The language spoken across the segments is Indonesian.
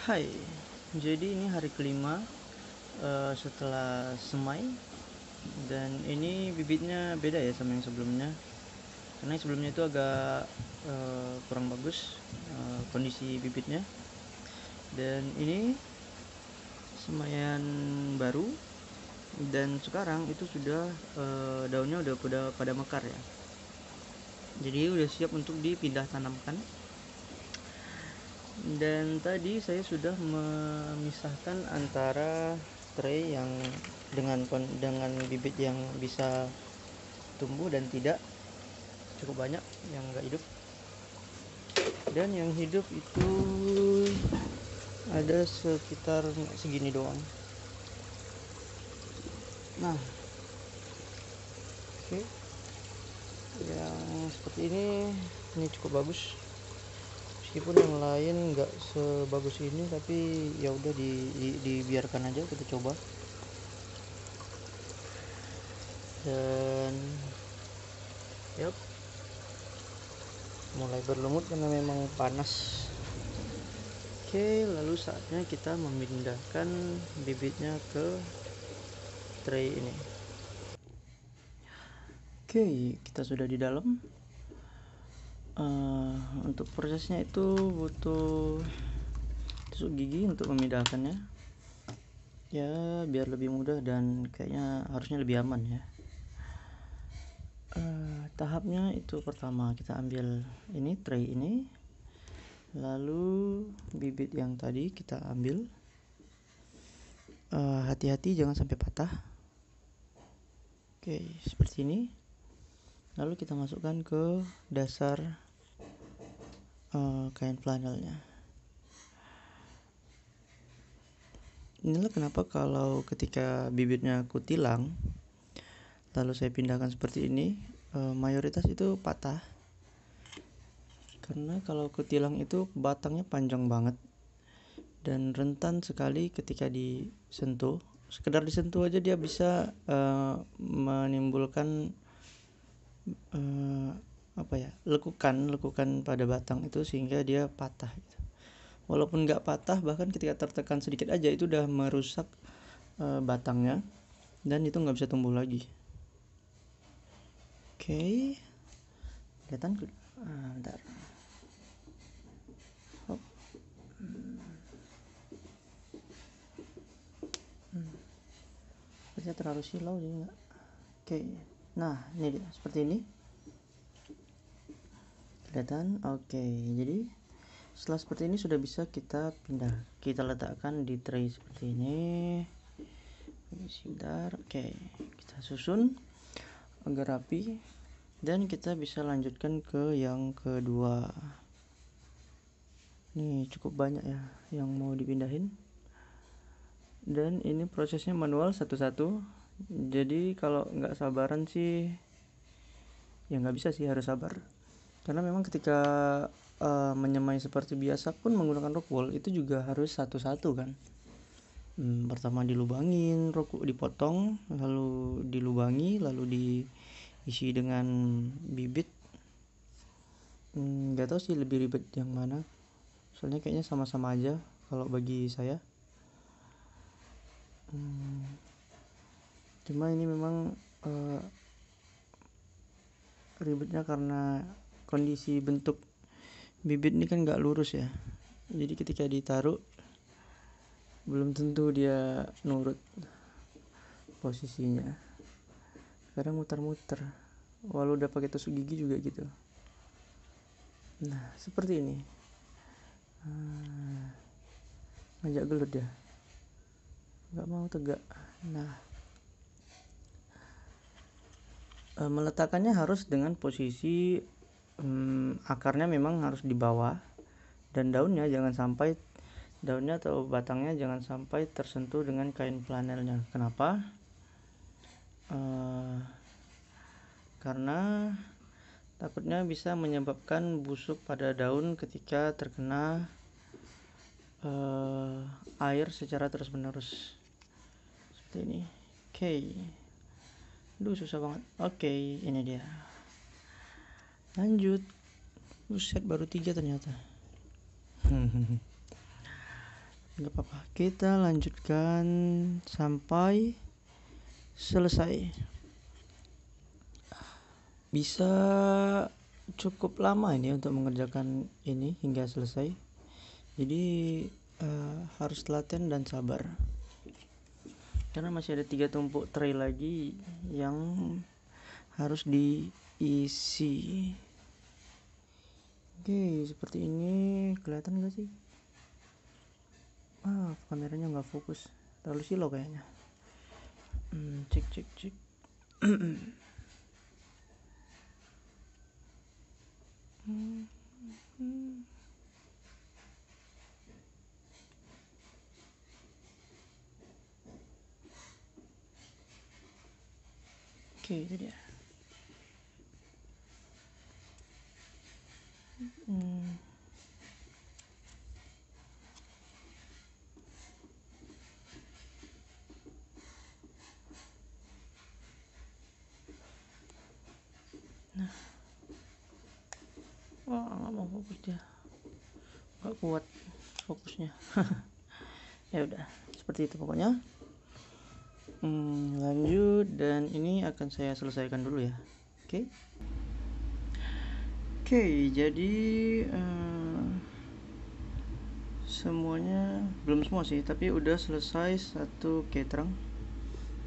Hai, jadi ini hari kelima setelah semai, dan ini bibitnya beda ya sama yang sebelumnya, karena yang sebelumnya itu agak kurang bagus kondisi bibitnya, dan ini semaian baru, dan sekarang itu sudah daunnya udah pada mekar ya, jadi udah siap untuk dipindah tanamkan. Dan tadi saya sudah memisahkan antara tray yang dengan bibit yang bisa tumbuh dan tidak, cukup banyak yang enggak hidup, dan yang hidup itu ada sekitar segini doang. Nah, oke, yang seperti ini cukup bagus, meskipun yang lain nggak sebagus ini, tapi ya udah dibiarkan aja, kita coba. Dan yep, mulai berlumut karena memang panas. Oke, lalu saatnya kita memindahkan bibitnya ke tray ini. Oke, kita sudah di dalam. Untuk prosesnya itu butuh tusuk gigi untuk memindahkannya, ya biar lebih mudah dan kayaknya harusnya lebih aman ya. Tahapnya itu pertama kita ambil ini tray ini, lalu bibit yang tadi kita ambil, hati-hati jangan sampai patah. Oke, seperti ini. Lalu kita masukkan ke dasar kain flanelnya. Inilah kenapa kalau ketika bibitnya aku tilang lalu saya pindahkan seperti ini, mayoritas itu patah, karena kalau kutilang itu batangnya panjang banget dan rentan sekali ketika disentuh. Sekedar disentuh aja dia bisa menimbulkan lekukan pada batang itu sehingga dia patah gitu. Walaupun nggak patah, bahkan ketika tertekan sedikit aja itu udah merusak batangnya, dan itu nggak bisa tumbuh lagi. Oke, kelihatan? Bentar. Hop. Sepertinya terlalu silau jadi nggak. Oke, nah ini dia seperti ini. Kelihatan? Oke, jadi setelah seperti ini sudah bisa kita pindah. Kita letakkan di tray seperti ini. Sebentar. Oke, kita susun agar rapi, dan kita bisa lanjutkan ke yang kedua. Ini cukup banyak ya yang mau dipindahin, dan ini prosesnya manual satu-satu. Jadi kalau nggak sabaran sih ya nggak bisa sih, harus sabar, karena memang ketika menyemai seperti biasa pun menggunakan rock wool itu juga harus satu-satu kan. Pertama dilubangin, dipotong, lalu dilubangi, lalu diisi dengan bibit. Nggak tahu sih lebih ribet yang mana, soalnya kayaknya sama-sama aja kalau bagi saya. Cuma ini memang ribetnya karena kondisi bentuk bibit ini kan nggak lurus ya, jadi ketika ditaruh belum tentu dia nurut posisinya, kadang muter-muter walau udah pakai tusuk gigi juga gitu. Nah seperti ini, ngajak gelut ya, nggak mau tegak. Nah, meletakkannya harus dengan posisi akarnya memang harus di bawah, dan daunnya atau batangnya jangan sampai tersentuh dengan kain flanelnya. Kenapa? Karena takutnya bisa menyebabkan busuk pada daun ketika terkena air secara terus menerus seperti ini. Oke, susah banget. Oke, ini dia, lanjut. Buset, baru 3 ternyata. nggak apa-apa, kita lanjutkan sampai selesai. Bisa cukup lama ini untuk mengerjakan ini hingga selesai, jadi harus telaten dan sabar karena masih ada 3 tumpuk tray lagi yang harus diisi. Oke, seperti ini. Kelihatan gak sih? Kameranya nggak fokus, terlalu silo kayaknya. Cek. Oke, itu dia. Nah, nggak mau fokus dia, nggak kuat fokusnya. Ya udah, seperti itu pokoknya. Lanjut, dan ini akan saya selesaikan dulu ya. Oke, jadi semuanya belum semua sih, tapi udah selesai satu ketrang.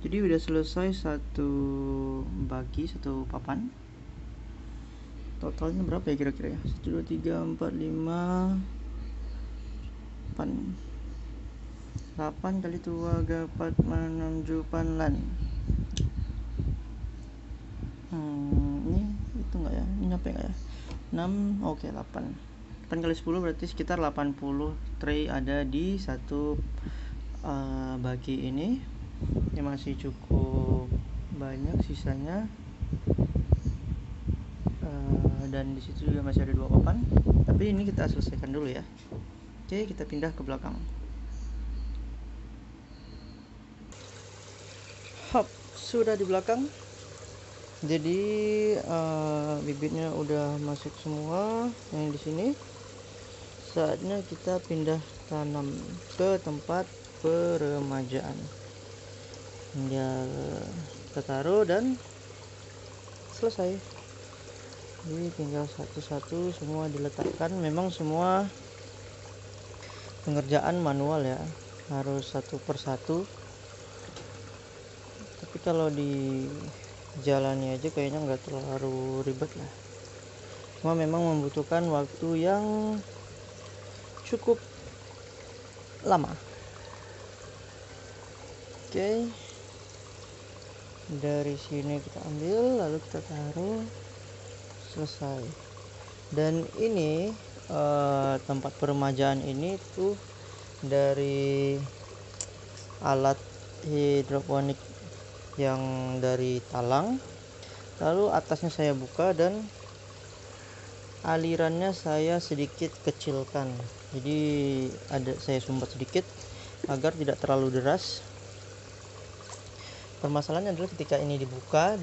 Jadi udah selesai satu papan. Totalnya berapa ya kira-kira ya? 1 2 3 4 5 8 kali 2 4 6 7 lan. Ini itu enggak ya? Ini nyampe enggak ya? 6, oke, 8 kali 10 berarti sekitar 80 tray ada di satu bagi ini. Ini masih cukup banyak sisanya, dan di situ juga masih ada 2 papan, tapi ini kita selesaikan dulu ya. Oke, kita pindah ke belakang. Hop, sudah di belakang. Jadi bibitnya udah masuk semua yang di sini. Saatnya kita pindah tanam ke tempat peremajaan. Ya, kita taruh dan selesai. Jadi tinggal satu-satu semua diletakkan. Memang semua pengerjaan manual ya, harus satu persatu. Tapi kalau di jalani aja kayaknya nggak terlalu ribet lah. Cuma memang membutuhkan waktu yang cukup lama. Oke, dari sini kita ambil, lalu kita taruh, selesai. Dan ini tempat peremajaan ini tuh dari alat hidroponik yang dari talang. Lalu atasnya saya buka dan alirannya saya sedikit kecilkan, jadi saya sumbat sedikit agar tidak terlalu deras. Permasalahannya adalah ketika ini dibuka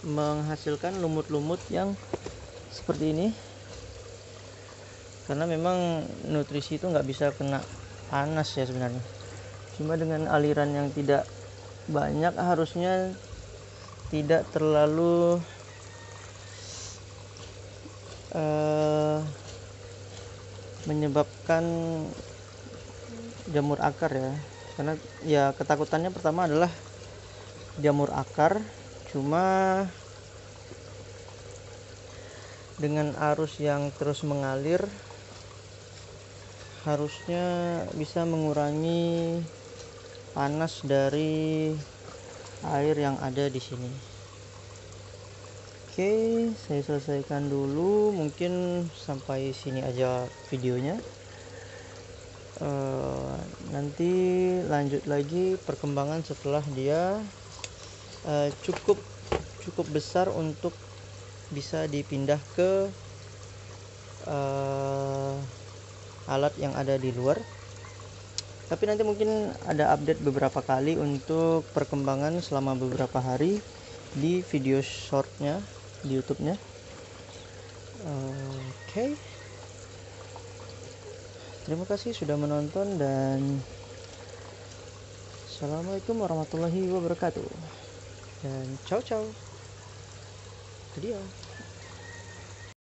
menghasilkan lumut-lumut yang seperti ini, karena memang nutrisi itu nggak bisa kena panas ya sebenarnya. Cuma dengan aliran yang tidak banyak harusnya tidak terlalu menyebabkan jamur akar ya. Karena ya ketakutannya pertama adalah jamur akar. Cuma dengan arus yang terus mengalir harusnya bisa mengurangi panas dari air yang ada di sini. Oke, saya selesaikan dulu, mungkin sampai sini aja videonya. Nanti lanjut lagi perkembangan setelah dia cukup besar untuk bisa dipindah ke alat yang ada di luar. Tapi nanti mungkin ada update beberapa kali untuk perkembangan selama beberapa hari di video shortnya di YouTube-nya. Oke. Terima kasih sudah menonton dan assalamualaikum warahmatullahi wabarakatuh. Dan ciao ciao. Adios.